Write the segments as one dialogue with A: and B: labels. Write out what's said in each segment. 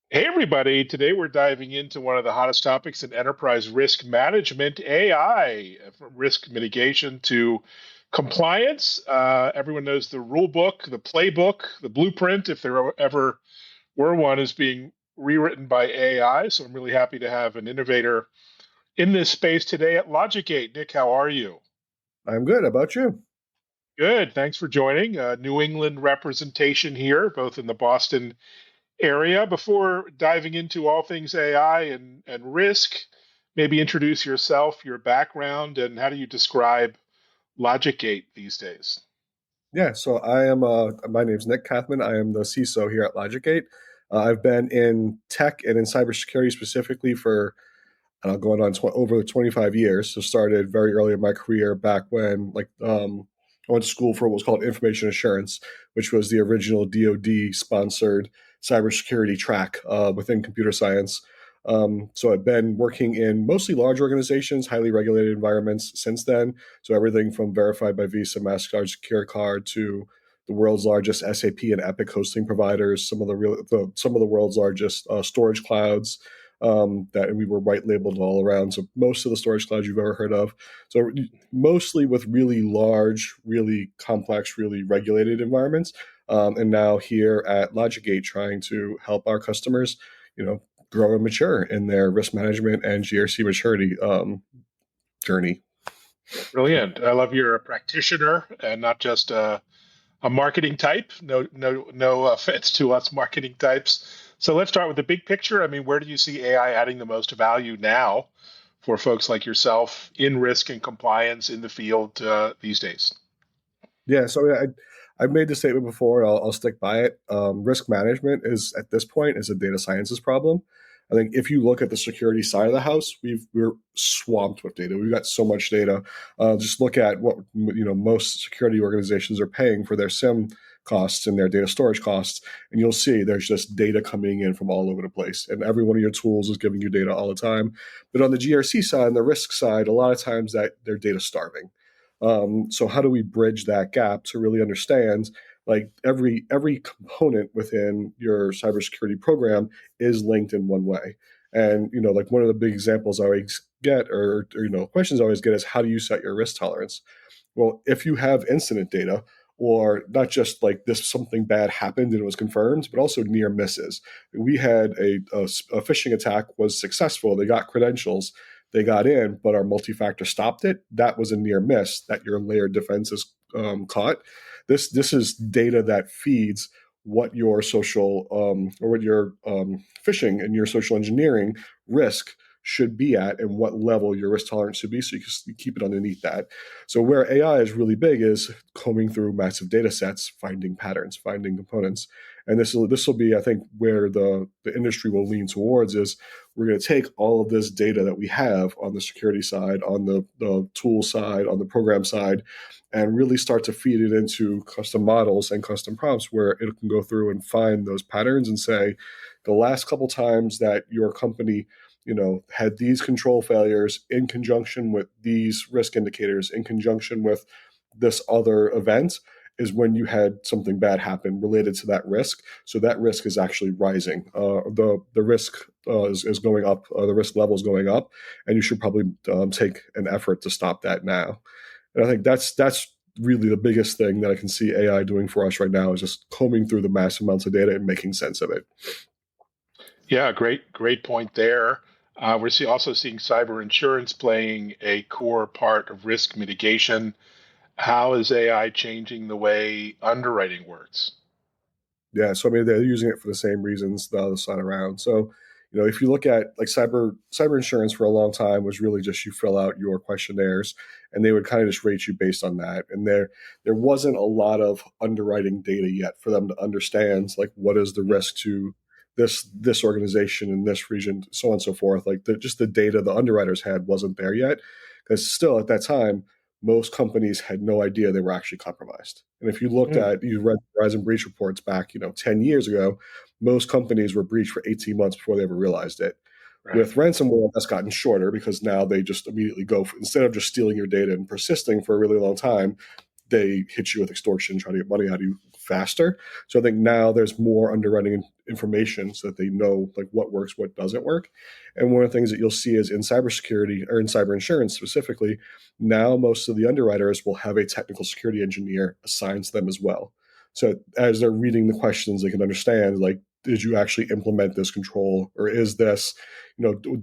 A: Hey, everybody. Today we're diving into one of the hottest topics in enterprise risk management, AI, from risk mitigation to compliance. Everyone knows the rule book, the playbook, the blueprint, if there ever were one, is being rewritten by AI. So I'm really happy to have an innovator in this space today at LogicGate. Nick, how are you?
B: I'm good. How about you?
A: Good. Thanks for joining. New England representation here, both in the Boston area. Before diving into all things AI and risk, maybe introduce yourself, your background, and how do you describe LogicGate these days?
B: Yeah, so my name's Nick Kathman. I am the CISO here at LogicGate. I've been in tech and in cybersecurity specifically for going on over 25 years. So started very early in my career back when I went to school for what was called information assurance, which was the original DoD sponsored cybersecurity track within computer science. So I've been working in mostly large organizations, highly regulated environments since then. So everything from verified by Visa, Mastercard, Secure Card to the world's largest SAP and Epic hosting providers, some of the world's largest storage clouds, that we were white labeled all around. So most of the storage clouds you've ever heard of. So mostly with really large, really complex, really regulated environments. And now here at LogicGate, trying to help our customers, grow and mature in their risk management and GRC maturity journey.
A: Brilliant. I love you're a practitioner and not just a marketing type. No offense to us marketing types. So let's start with the big picture. I mean, where do you see AI adding the most value now for folks like yourself in risk and compliance in the field these days?
B: Yeah, so I've made the statement before, and I'll stick by it. Risk management is at this point is a data sciences problem. I think if you look at the security side of the house, we're swamped with data. We've got so much data. Just look at what most security organizations are paying for their SIM costs and their data storage costs, and you'll see there's just data coming in from all over the place, and every one of your tools is giving you data all the time. But on the GRC side and the risk side, a lot of times that they're data starving. So how do we bridge that gap to really understand like every component within your cybersecurity program is linked in one way? And like one of the big examples I always get, or questions I always get is how do you set your risk tolerance? Well, if you have incident data, or not just like this something bad happened and it was confirmed, but also near misses. We had a phishing attack was successful. They got credentials, they got in, but our multi-factor stopped it. That was a near miss that your layered defense is caught. This is data that feeds what your social or what your phishing and your social engineering risk should be at and what level your risk tolerance should be so you can keep it underneath that. So where AI is really big is combing through massive data sets, finding patterns, finding components. And this will be, I think, where the industry will lean towards is we're going to take all of this data that we have on the security side, on the tool side, on the program side, and really start to feed it into custom models and custom prompts where it can go through and find those patterns and say, the last couple times that your company had these control failures in conjunction with these risk indicators, in conjunction with this other event, is when you had something bad happen related to that risk. So that risk is actually rising. The risk is going up. The risk level is going up, and you should probably take an effort to stop that now. And I think that's really the biggest thing that I can see AI doing for us right now is just combing through the massive amounts of data and making sense of it.
A: Yeah, great point there. Also seeing cyber insurance playing a core part of risk mitigation. How is AI changing the way underwriting works?
B: Yeah, so I mean they're using it for the same reasons the other side around. So, if you look at like cyber insurance for a long time was really just you fill out your questionnaires and they would kind of just rate you based on that. And there wasn't a lot of underwriting data yet for them to understand like what is the risk to this organization in this region, so on and so forth. Like just the data the underwriters had wasn't there yet. Because still at that time, most companies had no idea they were actually compromised. And if you read Verizon breach reports back, 10 years ago, most companies were breached for 18 months before they ever realized it.
A: Right.
B: With ransomware, that's gotten shorter because now they just immediately instead of just stealing your data and persisting for a really long time, they hit you with extortion, trying to get money out of you faster. So I think now there's more underwriting information so that they know like what works, what doesn't work. And one of the things that you'll see is in cybersecurity or in cyber insurance specifically, now most of the underwriters will have a technical security engineer assigned to them as well. So as they're reading the questions, they can understand like, did you actually implement this control, or is this,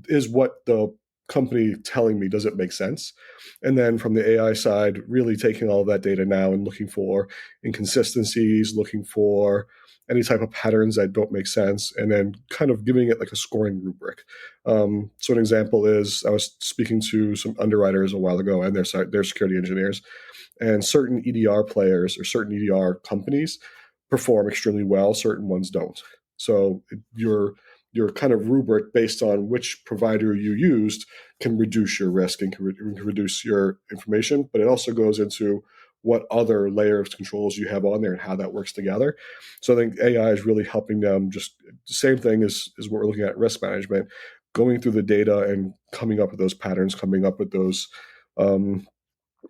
B: is what the company telling me, does it make sense? And then from the AI side, really taking all of that data now and looking for inconsistencies, looking for any type of patterns that don't make sense, and then kind of giving it like a scoring rubric. So an example is I was speaking to some underwriters a while ago, and they're security engineers, and certain EDR players or certain EDR companies perform extremely well, certain ones don't. So your kind of rubric based on which provider you used can reduce your risk and can reduce your information, but it also goes into what other layer of controls you have on there and how that works together. So I think AI is really helping them, just the same thing as what we're looking at risk management, going through the data and coming up with those patterns, coming up with those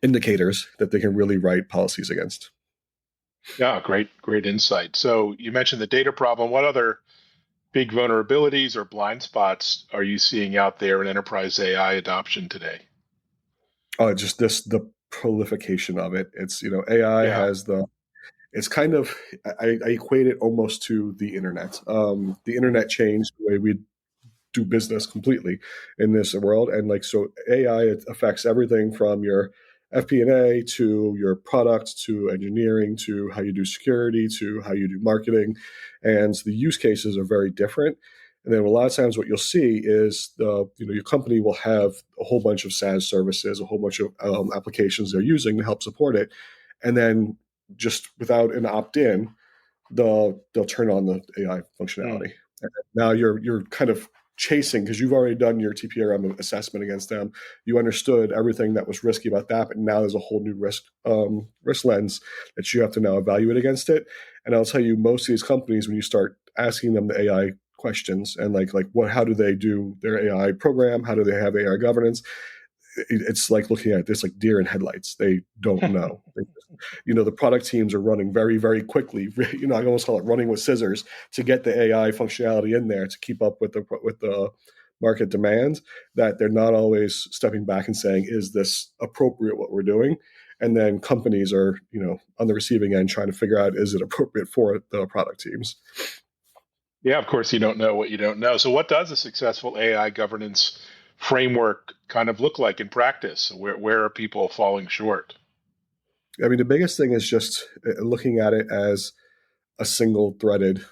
B: indicators that they can really write policies against.
A: Yeah, great insight. So you mentioned the data problem. What other big vulnerabilities or blind spots are you seeing out there in enterprise AI adoption today?
B: Oh, just the prolification of it. It's, AI
A: Yeah.
B: has it's kind of, I equate it almost to the internet. The
A: Mhm.
B: internet changed the way we do business completely in this world. And like, so AI, it affects everything from your FP&A to your product to engineering to how you do security to how you do marketing. And the use cases are very different. And then a lot of times what you'll see is your company will have a whole bunch of SaaS services, a whole bunch of applications they're using to help support it. And then just without an opt-in, they'll turn on the AI
A: Mm.
B: functionality. And now you're kind of chasing because you've already done your TPRM assessment against them. You understood everything that was risky about that, but now there's a whole new risk lens that you have to now evaluate against it. And I'll tell you, most of these companies, when you start asking them the AI questions and like what, how do they do their AI program? How do they have AI governance? It's like looking at this like deer in headlights. They don't know. The product teams are running very, very quickly. I almost call it running with scissors to get the AI functionality in there to keep up with the market demand. That they're not always stepping back and saying, "Is this appropriate? What we're doing?" And then companies are, on the receiving end trying to figure out, is it appropriate for the product teams?
A: Yeah, of course, you don't know what you don't know. So, what does a successful AI governance framework kind of look like in practice? Where are people falling short?
B: I mean, the biggest thing is just looking at it as a single threaded,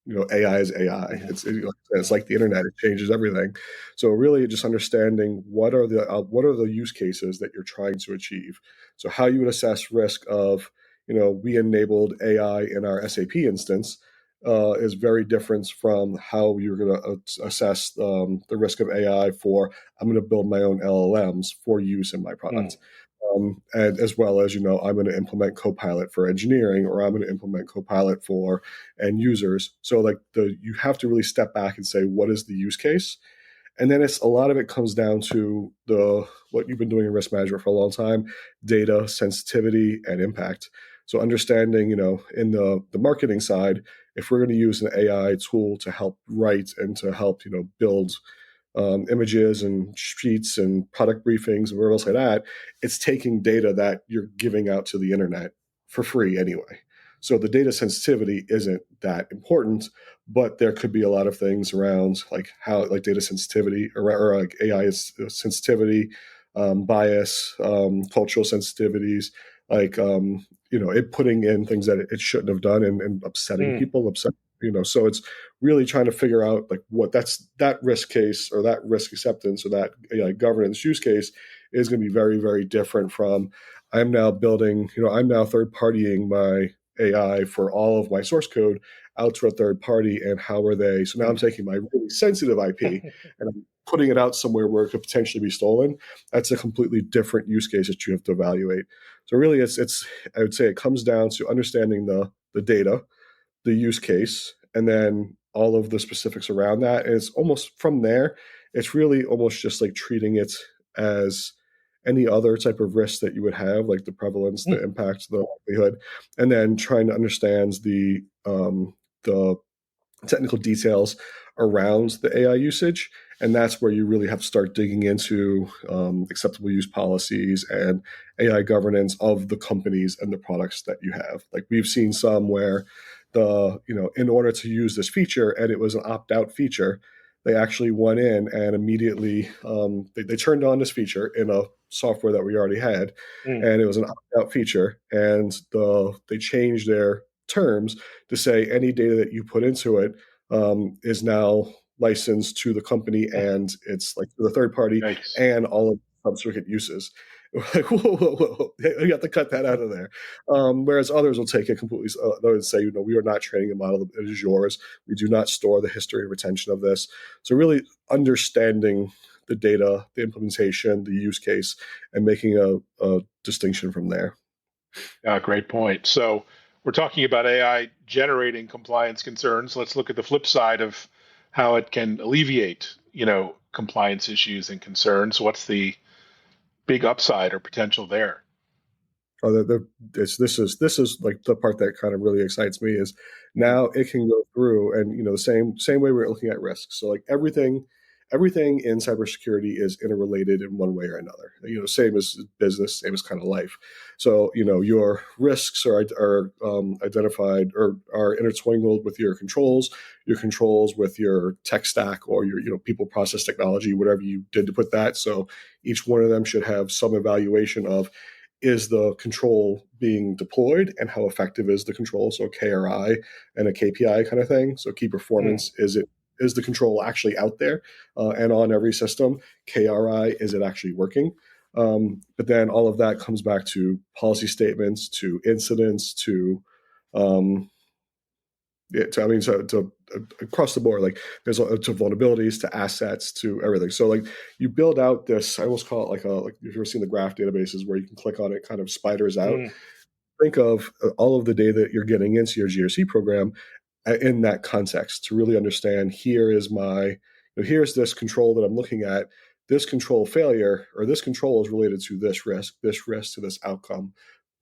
B: AI is AI.
A: Mhm.
B: It's like the internet; it changes everything. So really, just understanding what are the use cases that you're trying to achieve. So how you would assess risk of, we enabled AI in our SAP instance is very different from how you're going to assess the risk of AI for, I'm going to build my own LLMs for use in my
A: Mm.
B: product. And as well as, I'm going to implement Copilot for engineering, or I'm going to implement Copilot for end users. So like you have to really step back and say, what is the use case? And then it's a lot of it comes down to the what you've been doing in risk management for a long time: data, sensitivity, and impact. So understanding, in the marketing side, if we're going to use an AI tool to help write and to help, build images and sheets and product briefings and whatever else like that, it's taking data that you're giving out to the internet for free anyway. So the data sensitivity isn't that important, but there could be a lot of things around like how like data sensitivity or like AI sensitivity, bias, cultural sensitivities, like it putting in things that it shouldn't have done and upsetting
A: Mm.
B: people, so it's really trying to figure out like what that risk case or that risk acceptance or that governance use case is going to be very, very different from, I'm now building, I'm now third partying my AI for all of my source code out to a third party, and how are they? So now I'm taking my really sensitive IP and I'm putting it out somewhere where it could potentially be stolen. That's a completely different use case that you have to evaluate. So really, it's I would say it comes down to understanding the data, the use case, and then all of the specifics around that. And it's almost from there, it's really almost just like treating it as any other type of risks that you would have, like the prevalence, the
A: Mm.
B: impact, the likelihood, and then trying to understand the technical details around the AI usage. And that's where you really have to start digging into acceptable use policies and AI governance of the companies and the products that you have. Like we've seen some where in order to use this feature, and it was an opt-out feature, they actually went in and immediately they turned on this feature in a software that we already had,
A: Mm.
B: and it was an opt-out feature, and they changed their terms to say any data that you put into it is now licensed to the company, and it's like to the third party
A: Yikes.
B: and all of the subcircuit uses. Like, whoa, whoa, whoa, you have to cut that out of there. Whereas others will take it completely. They would say, we are not training a model; it is yours. We do not store the history and retention of this. So really understanding the data, the implementation, the use case, and making a distinction from there.
A: Great point. So we're talking about AI generating compliance concerns. Let's look at the flip side of how it can alleviate, compliance issues and concerns. What's the big upside or potential there?
B: This is like the part that kind of really excites me is
A: Mm.
B: now it can go through and the same way we're looking at risk. So like everything in cybersecurity is interrelated in one way or another. Same as business, same as kind of life. So your risks are identified or are intertwined with your controls with your tech stack or your people process technology, whatever you did to put that. So each one of them should have some evaluation of, is the control being deployed and how effective is the control? So KRI and a KPI kind of thing. So key
A: Mm.
B: performance, is the control actually out there and on every system? KRI, is it actually working? But then all of that comes back to policy statements, to incidents, um, to across the board, like there's to vulnerabilities, to assets, to everything. So like you build out this, I almost call it like if you've ever seen the graph databases where you can click on it, kind of spiders out.
A: Mm.
B: Think of all of the data that you're getting into your GRC program in that context to really understand, here's this control that I'm looking at. This control failure or this control is related to this risk to this outcome.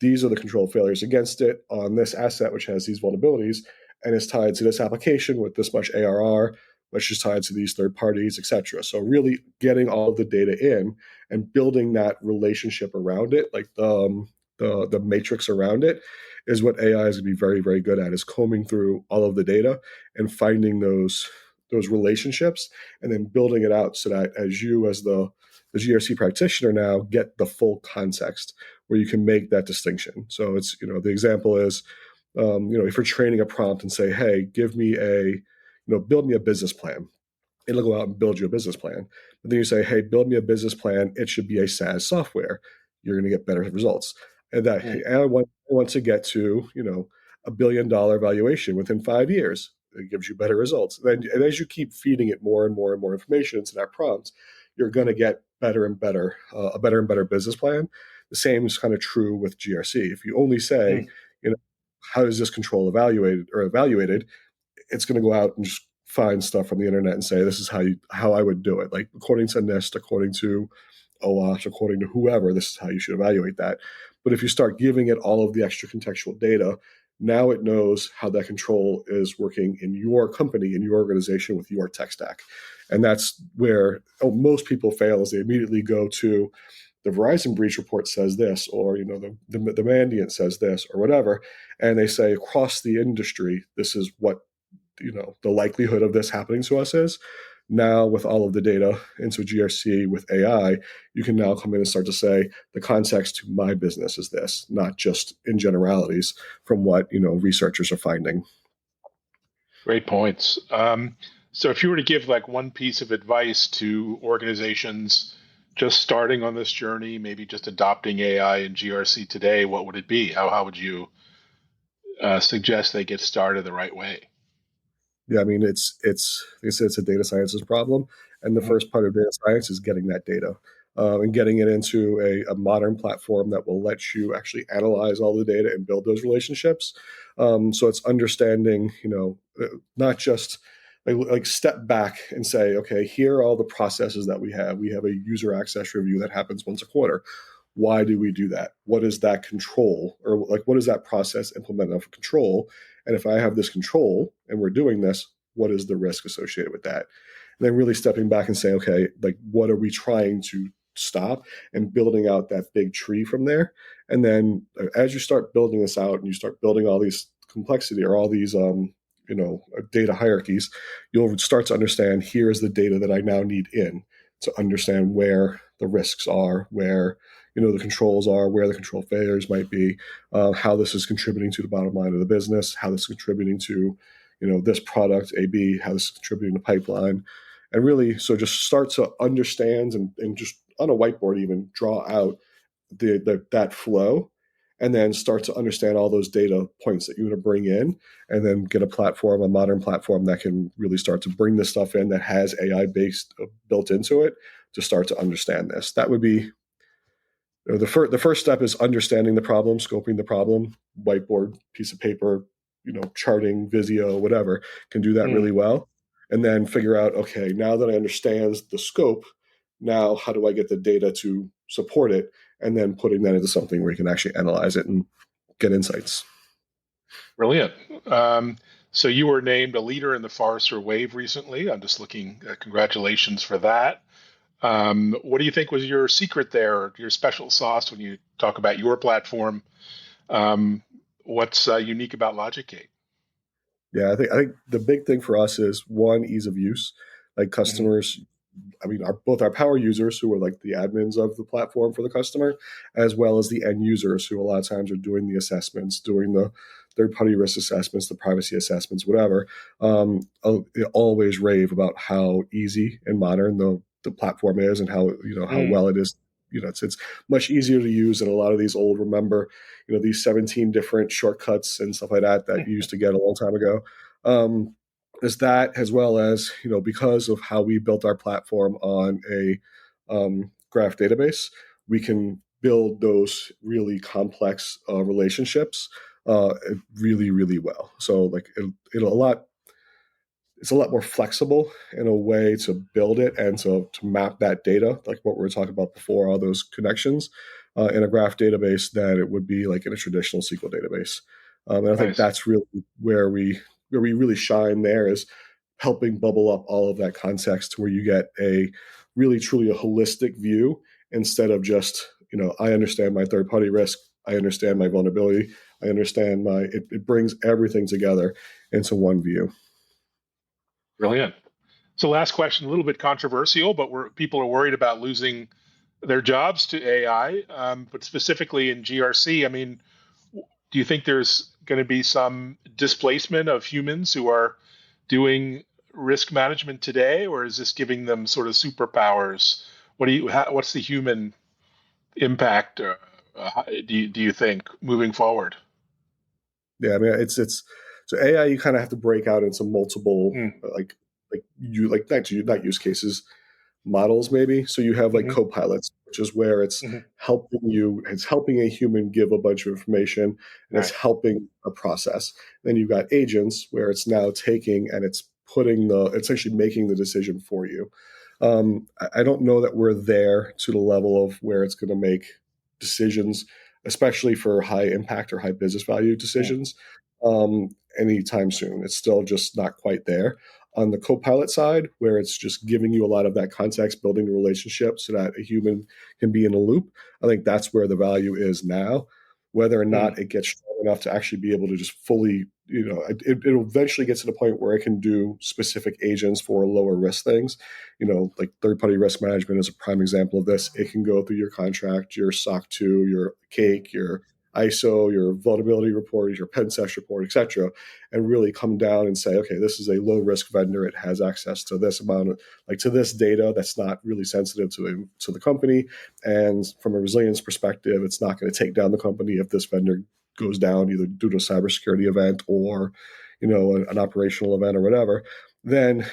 B: These are the control failures against it on this asset, which has these vulnerabilities, and is tied to this application with this much ARR, which is tied to these third parties, etc. So really getting all of the data in and building that relationship around it, like the matrix around it, is what AI is going to be very, very good at, is combing through all of the data and finding those relationships and then building it out so that as you as the GRC practitioner now get the full context where you can make that distinction. So it's, the example is, if you're training a prompt and say, hey, build me a business plan, it'll go out and build you a business plan. But then you say, hey, build me a business plan. It should be a SaaS software. You're going to get better results. And that,
A: Mm.
B: hey, I want to get to, $1 billion valuation within 5 years. It gives you better results. And as you keep feeding it more and more and more information into that prompt, you're going to get better and better, a better and better business plan. The same is kind of true with GRC. If you only say,
A: Mm.
B: how is this control evaluated, it's going to go out and just find stuff from the internet and say, this is how I would do it. Like according to NIST, according to OWASP, according to whoever, this is how you should evaluate that. But if you start giving it all of the extra contextual data, now it knows how that control is working in your company, in your organization, with your tech stack. And that's where most people fail, is they immediately go to the Verizon breach report says this, or the Mandiant says this, or whatever, and they say across the industry, this is what the likelihood of this happening to us is. Now with all of the data into GRC with AI, you can now come in and start to say the context to my business is this, not just in generalities from what researchers are finding.
A: Great points. So if you were to give like one piece of advice to organizations just starting on this journey, maybe just adopting AI and GRC today, what would it be? How would you suggest they get started the right way?
B: Yeah, I mean, it's a data sciences problem, and the
A: Mhm.
B: first part of data science is getting that data and getting it into a modern platform that will let you actually analyze all the data and build those relationships. So it's understanding, not just like step back and say, okay, here are all the processes that we have. We have a user access review that happens once a quarter. Why do we do that? What is that control, or like what is that process implemented of control? And if I have this control and we're doing this, what is the risk associated with that? And then really stepping back and saying, okay, like what are we trying to stop, and building out that big tree from there. And then as you start building this out and you start building all these complexity or all these data hierarchies, you'll start to understand, here's the data that I now need in to understand where the risks are, where the controls are, where the control failures might be, how this is contributing to the bottom line of the business, how this is contributing to this product A, B, how this is contributing to pipeline. And really, so just start to understand and just on a whiteboard even draw out that flow, and then start to understand all those data points that you want to bring in, and then get a modern platform that can really start to bring this stuff in that has AI based built into it to start to understand this. That would be the first step is understanding the problem, scoping the problem, whiteboard, piece of paper, charting, Visio, whatever, can do that really well. And then figure out, okay, now that I understand the scope, now how do I get the data to support it? And then putting that into something where you can actually analyze it and get insights.
A: Brilliant. So you were named a leader in the Forrester Wave recently. I'm just looking. Congratulations for that. What do you think was your secret there, your special sauce when you talk about your platform? What's unique about LogicGate?
B: Yeah, I think the big thing for us is one, ease of use. Like customers, I mean, both our power users who are like the admins of the platform for the customer, as well as the end users who a lot of times are doing the assessments, doing the third-party risk assessments, the privacy assessments, whatever. They always rave about how easy and modern the platform is, and how how well it is. It's much easier to use than a lot of these old. Remember, these 17 different shortcuts and stuff like that you used to get a long time ago. Is that, as well as because of how we built our platform on a graph database, we can build those really complex relationships really, really well. So like it's a lot more flexible in a way to build it and to map that data, like what we were talking about before, all those connections in a graph database, than it would be like in a traditional SQL database. And I think that's really where we really shine there, is helping bubble up all of that context to where you get a really truly a holistic view, instead of just, I understand my third party risk, I understand my vulnerability, I understand it brings everything together into one view.
A: Brilliant. So last question, a little bit controversial, but people are worried about losing their jobs to AI, but specifically in GRC. I mean, do you think there's going to be some displacement of humans who are doing risk management today, or is this giving them sort of superpowers? What's the human impact? Do you think moving forward?
B: Yeah, I mean, it's so AI. You kind of have to break out into multiple not use cases, models maybe. So you have like co-pilots, which is where it's helping a human give a bunch of information, and it's helping a process. Then you've got agents, where it's now taking and it's it's actually making the decision for you. I don't know that we're there to the level of where it's going to make decisions, especially for high impact or high business value decisions, anytime soon. It's still just not quite there. On the co-pilot side, where it's just giving you a lot of that context, building the relationship so that a human can be in a loop, I think that's where the value is now. Whether or not it gets strong enough to actually be able to just fully, it'll eventually get to the point where it can do specific agents for lower risk things. Like third-party risk management is a prime example of this. It can go through your contract, your SOC 2, your CAKE, your ISO, your vulnerability report, your pen test report, et cetera, and really come down and say, okay, this is a low risk vendor. It has access to this amount of, to this data that's not really sensitive to the company. And from a resilience perspective, it's not going to take down the company if this vendor goes down, either due to a cybersecurity event or, an operational event or whatever. Then,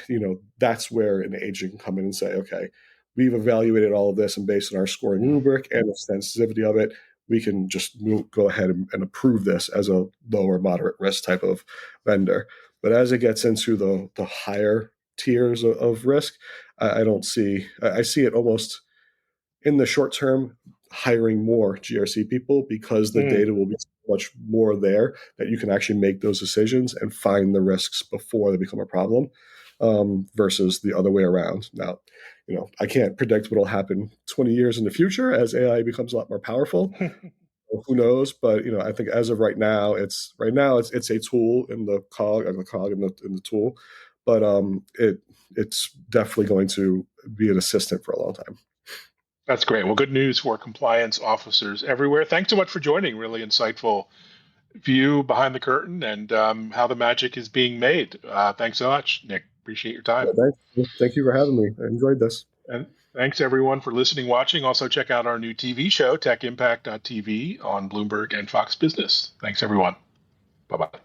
B: that's where an agent can come in and say, okay, we've evaluated all of this, and based on our scoring rubric and the sensitivity of it, we can just go ahead and approve this as a lower moderate risk type of vendor. But as it gets into the higher tiers of risk, I don't see. I see it almost in the short term hiring more GRC people because the
A: Mm.
B: data will be so much more there that you can actually make those decisions and find the risks before they become a problem, versus the other way around. Now, I can't predict what will happen 20 years in the future as AI becomes a lot more powerful. Who knows? But I think as of right now it's a tool in the cog, in the tool, but it's definitely going to be an assistant for a long time.
A: That's great. Well, good news for compliance officers everywhere. Thanks so much for joining. Really insightful view behind the curtain and how the magic is being made. Thanks so much, Nick. Appreciate your time.
B: Yeah, thank you for having me. I enjoyed this.
A: And thanks everyone for listening, watching. Also, check out our new TV show, TechImpact.tv, on Bloomberg and Fox Business. Thanks, everyone. Bye bye.